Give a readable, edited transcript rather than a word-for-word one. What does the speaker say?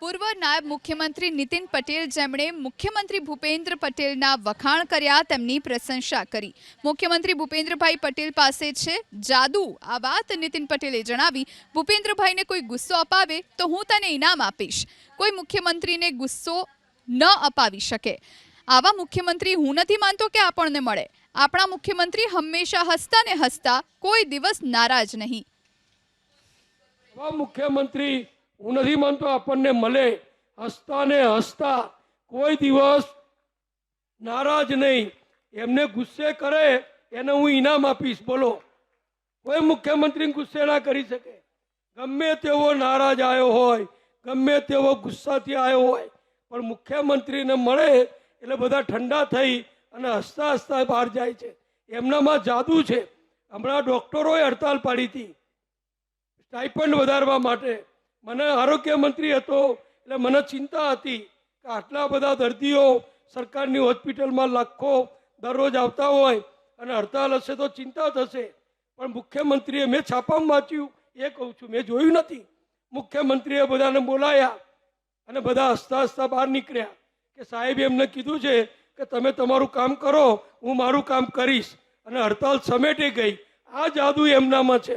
પૂર્વ નાયબ મુખ્યમંત્રી નીતિન પટેલ જેમણે મુખ્યમંત્રી ભૂપેન્દ્ર પટેલના વખાણ કર્યા, તેમની પ્રશંસા કરી। મુખ્યમંત્રી ભૂપેન્દ્રભાઈ પટેલ પાસે છે જાદુ, આ વાત નીતિન પટેલે જણાવી। ભૂપેન્દ્રભાઈને કોઈ ગુસ્સો અપાવે તો હું તને ઇનામ આપીશ, કોઈ મુખ્યમંત્રીને ગુસ્સો ન અપાવી શકે। આવા મુખ્યમંત્રી હું નથી માનતો કે આપણને મળે। આપણા મુખ્યમંત્રી હંમેશા હસતા ને હસતા, કોઈ દિવસ નારાજ નહીં। મુખ્યમંત્રી હું નથી માનતો આપણને મળે, હસતા ને હસતા, કોઈ દિવસ નારાજ નહીં। એમને ગુસ્સે કરે એને હું ઇનામ આપીશ। બોલો, કોઈ મુખ્યમંત્રી ગુસ્સે ના કરી શકે। ગમે તેવો નારાજ આવ્યો હોય, ગમે તેવો ગુસ્સાથી આવ્યો હોય, પણ મુખ્યમંત્રીને મળે એટલે બધા ઠંડા થઈ અને હસતા હસતા બહાર જાય છે। એમનામાં જાદુ છે। હમણાં ડોક્ટરોએ હડતાલ પાડી હતી સ્ટાઇપન્ડ વધારવા માટે। મને આરોગ્ય મંત્રી હતો એટલે મને ચિંતા હતી કે આટલા બધા દર્દીઓ સરકારની હોસ્પિટલમાં લાખો દરરોજ આવતા હોય અને હડતાલ હશે તો ચિંતા થશે। પણ મુખ્યમંત્રીએ, મેં છાપામાં વાંચ્યું એ કહું છું, મેં જોયું નથી, મુખ્યમંત્રીએ બધાને બોલાયા અને બધા હસતા હસતા બહાર નીકળ્યા કે સાહેબ એમને કીધું છે કે તમે તમારું કામ કરો, હું મારું કામ કરીશ, અને હડતાલ સમેટી ગઈ। આ જાદુ એમનામાં છે।